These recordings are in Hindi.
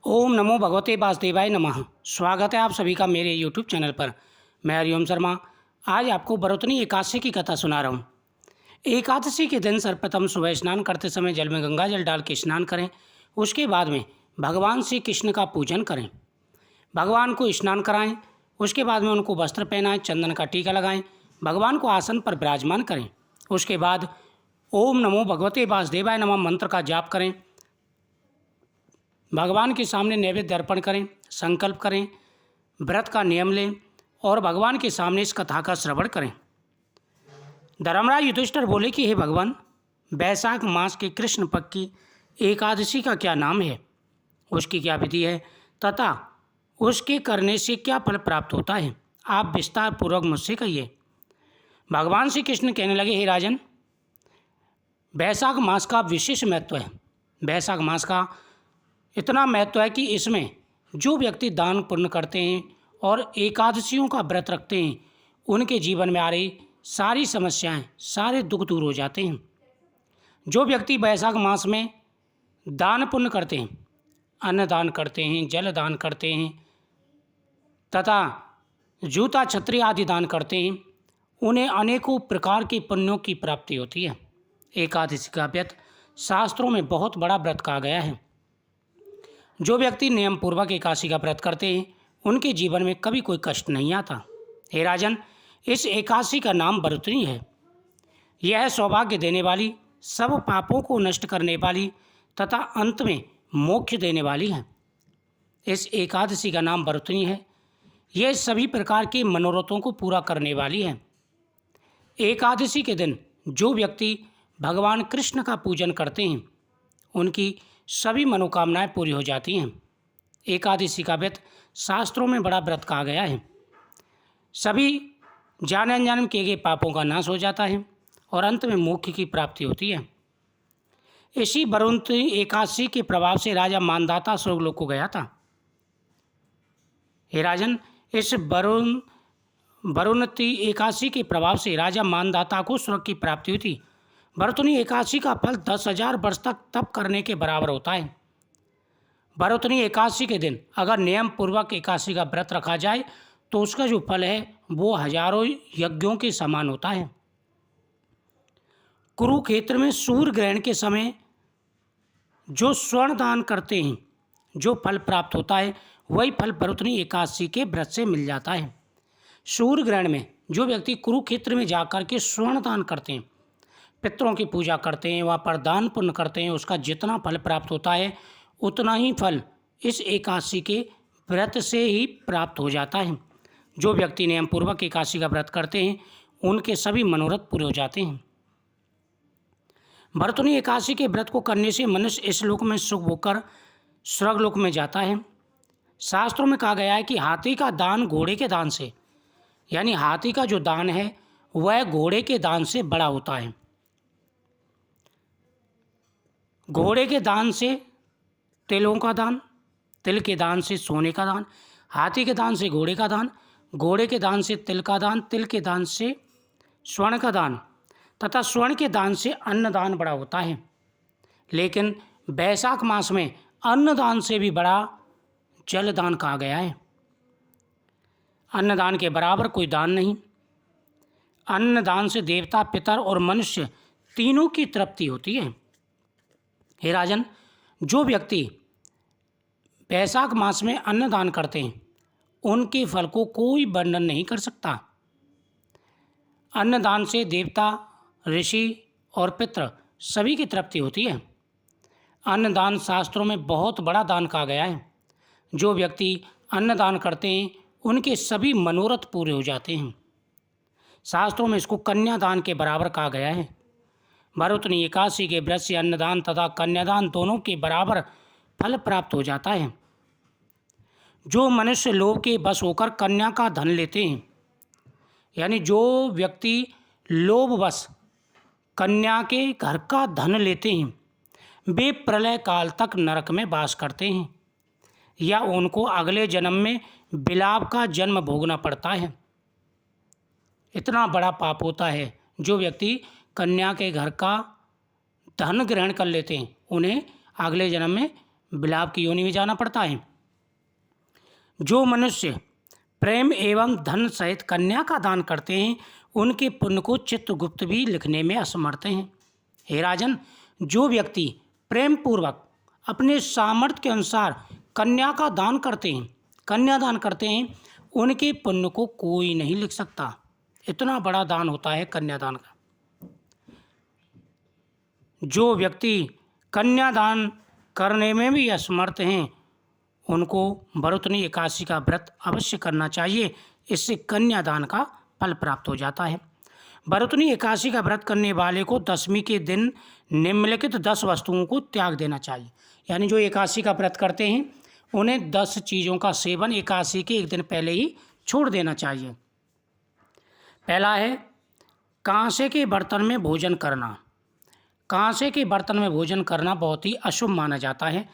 ओम नमो भगवते वासुदेवाय नमः। स्वागत है आप सभी का मेरे यूट्यूब चैनल पर। मैं हरिओम शर्मा आज आपको बरौतनी एकादशी की कथा सुना रहा हूँ। एकादशी के दिन सर्वप्रथम सुबह स्नान करते समय जल में गंगा जल डाल के स्नान करें। उसके बाद में भगवान श्री कृष्ण का पूजन करें, भगवान को स्नान कराएं। उसके बाद में उनको वस्त्र पहनाएं, चंदन का टीका लगाएं, भगवान को आसन पर विराजमान करें। उसके बाद ओम नमो भगवते वासुदेवाय नमः मंत्र का जाप करें, भगवान के सामने नैवेद्य अर्पण करें, संकल्प करें, व्रत का नियम लें और भगवान के सामने इस कथा का श्रवण करें। धर्मराज युधिष्ठिर बोले कि हे भगवान, वैशाख मास के कृष्ण पक्ष की एकादशी का क्या नाम है, उसकी क्या विधि है तथा उसके करने से क्या फल प्राप्त होता है, आप विस्तार पूर्वक मुझसे कहिए। भगवान श्री कृष्ण कहने लगे, हे राजन, वैशाख मास का विशेष महत्व है। वैशाख मास का इतना महत्व है कि इसमें जो व्यक्ति दान पुण्य करते हैं और एकादशियों का व्रत रखते हैं, उनके जीवन में आ रही सारी समस्याएं, सारे दुख दूर हो जाते हैं। जो व्यक्ति वैशाख मास में दान पुण्य करते हैं, अन्न दान करते हैं, जल दान करते हैं तथा जूता छत्री आदि दान करते हैं, उन्हें अनेकों प्रकार के पुण्यों की प्राप्ति होती है। एकादशी का व्रत शास्त्रों में बहुत बड़ा व्रत कहा गया है। जो व्यक्ति नियम पूर्वक एकादशी का व्रत करते हैं, उनके जीवन में कभी कोई कष्ट नहीं आता। हे राजन, इस एकादशी का नाम बरौतनी है। यह सौभाग्य देने वाली, सब पापों को नष्ट करने वाली तथा अंत में मोक्ष देने वाली है। इस एकादशी का नाम बरौतनी है। यह सभी प्रकार के मनोरथों को पूरा करने वाली है। एकादशी के दिन जो व्यक्ति भगवान कृष्ण का पूजन करते हैं, उनकी सभी मनोकामनाएं पूरी हो जाती हैं। एकादशी का व्रत शास्त्रों में बड़ा व्रत कहा गया है। सभी जाने अनजाने में किए गए पापों का नाश हो जाता है और अंत में मोक्ष की प्राप्ति होती है। इसी बरौतनी एकादशी के प्रभाव से राजा मानधाता स्वर्गलोक को गया था। हे राजन, इस बरौतनी एकादशी के प्रभाव से राजा मानधाता को स्वर्ग की प्राप्ति हुई थी। बरौतनी एकादशी का फल 10,000 वर्ष तक तप करने के बराबर होता है। बरौतनी एकादशी के दिन अगर नियम पूर्वक एकादशी का व्रत रखा जाए तो उसका जो फल है वो हजारों यज्ञों के समान होता है। कुरुक्षेत्र में सूर्य ग्रहण के समय जो स्वर्ण दान करते हैं, जो फल प्राप्त होता है, वही फल बरौतनी एकादशी के व्रत से मिल जाता है। सूर्य ग्रहण में जो व्यक्ति कुरुक्षेत्र में जाकर के स्वर्ण दान करते हैं, पितरों की पूजा करते हैं, वहाँ पर दान पुण्य करते हैं, उसका जितना फल प्राप्त होता है उतना ही फल इस एकादशी के व्रत से ही प्राप्त हो जाता है। जो व्यक्ति नियम पूर्वक एकादशी का व्रत करते हैं, उनके सभी मनोरथ पूरे हो जाते हैं। बरौतनी एकादशी के व्रत को करने से मनुष्य इस लोक में सुख होकर स्वर्गलोक में जाता है। शास्त्रों में कहा गया है कि हाथी का दान घोड़े के दान से, यानी हाथी का जो दान है वह घोड़े के दान से बड़ा होता है। घोड़े के दान से तिलों का दान, तिल के दान से सोने का दान, हाथी के दान से घोड़े का दान, घोड़े के दान से तिल का दान, तिल के दान से स्वर्ण का दान तथा स्वर्ण के दान से अन्नदान बड़ा होता है। लेकिन वैशाख मास में अन्नदान से भी बड़ा जलदान कहा गया है। अन्नदान के बराबर कोई दान नहीं। अन्नदान से देवता, पितर और मनुष्य तीनों की तृप्ति होती है। हे राजन, जो व्यक्ति वैशाख मास में अन्नदान करते हैं, उनके फल को कोई वर्णन नहीं कर सकता। अन्नदान से देवता, ऋषि और पितृ सभी की तृप्ति होती है। अन्नदान शास्त्रों में बहुत बड़ा दान कहा गया है। जो व्यक्ति अन्नदान करते हैं, उनके सभी मनोरथ पूरे हो जाते हैं। शास्त्रों में इसको कन्यादान के बराबर कहा गया है। बरौतनी एकादशी के व्रत से अन्नदान तथा कन्यादान दोनों के बराबर फल प्राप्त हो जाता है। जो मनुष्य लोभ के बस होकर कन्या का धन लेते हैं, यानी जो व्यक्ति लोभवश कन्या के घर का धन लेते हैं, वे प्रलय काल तक नरक में वास करते हैं या उनको अगले जन्म में बिलाव का जन्म भोगना पड़ता है। इतना बड़ा पाप होता है। जो व्यक्ति कन्या के घर का धन ग्रहण कर लेते हैं, उन्हें अगले जन्म में बिलाव की योनि में जाना पड़ता है। जो मनुष्य प्रेम एवं धन सहित कन्या का दान करते हैं उनके पुण्य को चित्रगुप्त भी लिखने में असमर्थ हैं। हे राजन, जो व्यक्ति प्रेम पूर्वक अपने सामर्थ्य के अनुसार कन्यादान करते हैं उनके पुण्य को कोई नहीं लिख सकता। इतना बड़ा दान होता है कन्यादान का। जो व्यक्ति कन्यादान करने में भी असमर्थ हैं उनको भरतनी एकादशी का व्रत अवश्य करना चाहिए। इससे कन्यादान का फल प्राप्त हो जाता है। भरतनी एकादशी का व्रत करने वाले को दशमी के दिन निम्नलिखित 10 वस्तुओं को त्याग देना चाहिए। यानी जो एकादशी का व्रत करते हैं उन्हें 10 चीज़ों का सेवन एकादशी के एक दिन पहले ही छोड़ देना चाहिए। पहला है कांसे के बर्तन में भोजन करना। कांसे के बर्तन में भोजन करना बहुत ही अशुभ माना जाता है।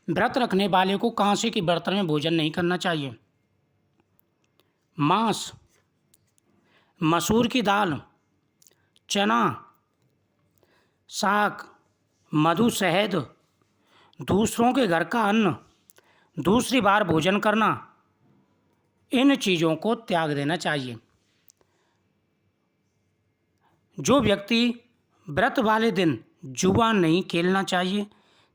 व्रत रखने वाले को कांसे के बर्तन में भोजन नहीं करना चाहिए। मांस, मसूर की दाल, चना, साग, मधु, शहद, दूसरों के घर का अन्न दूसरी बार भोजन करना, इन चीज़ों को त्याग देना चाहिए। जो व्यक्ति व्रत वाले दिन जुआ नहीं खेलना चाहिए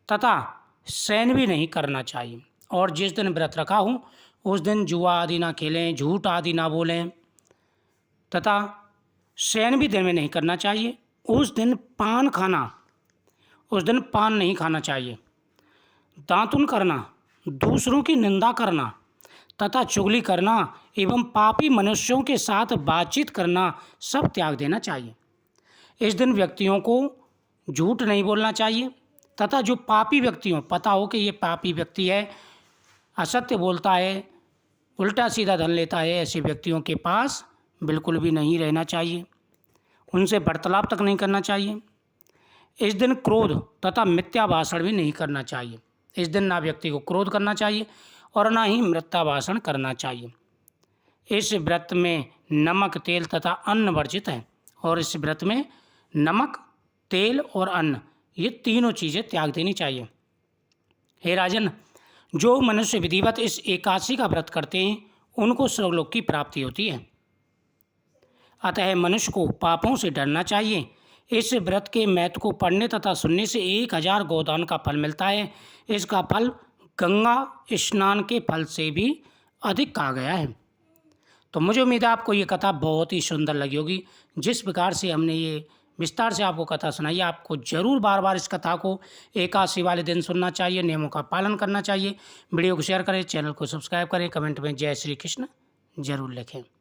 तथा शयन भी नहीं करना चाहिए। और जिस दिन व्रत रखा हो उस दिन जुआ आदि ना खेलें, झूठ आदि ना बोलें तथा शयन भी दिन में नहीं करना चाहिए। उस दिन पान नहीं खाना चाहिए। दातुन करना, दूसरों की निंदा करना तथा चुगली करना एवं पापी मनुष्यों के साथ बातचीत करना सब त्याग देना चाहिए। इस दिन व्यक्तियों को झूठ नहीं बोलना चाहिए तथा जो पापी व्यक्ति हों, पता हो कि ये पापी व्यक्ति है, असत्य बोलता है, उल्टा सीधा धन लेता है, ऐसे व्यक्तियों के पास बिल्कुल भी नहीं रहना चाहिए। उनसे वार्तालाप तक नहीं करना चाहिए। इस दिन क्रोध तथा मिथ्या भाषण भी नहीं करना चाहिए। इस दिन ना व्यक्ति को क्रोध करना चाहिए और ना ही मिथ्या भाषण करना चाहिए। इस व्रत में नमक, तेल तथा अन्न वर्जित है और इस व्रत में नमक, तेल और अन्न ये तीनों चीज़ें त्याग देनी चाहिए। हे राजन, जो मनुष्य विधिवत इस एकादशी का व्रत करते हैं उनको स्वर्गलोक की प्राप्ति होती है। अतः मनुष्य को पापों से डरना चाहिए। इस व्रत के महत्व को पढ़ने तथा सुनने से 1000 गोदान का फल मिलता है। इसका फल गंगा स्नान के फल से भी अधिक कहा गया है। तो मुझे उम्मीद है आपको ये कथा बहुत ही सुंदर लगी होगी। जिस प्रकार से हमने ये विस्तार से आपको कथा सुनाई, आपको जरूर बार बार इस कथा को एकादशी वाले दिन सुनना चाहिए, नियमों का पालन करना चाहिए। वीडियो को शेयर करें, चैनल को सब्सक्राइब करें, कमेंट में जय श्री कृष्ण जरूर लिखें।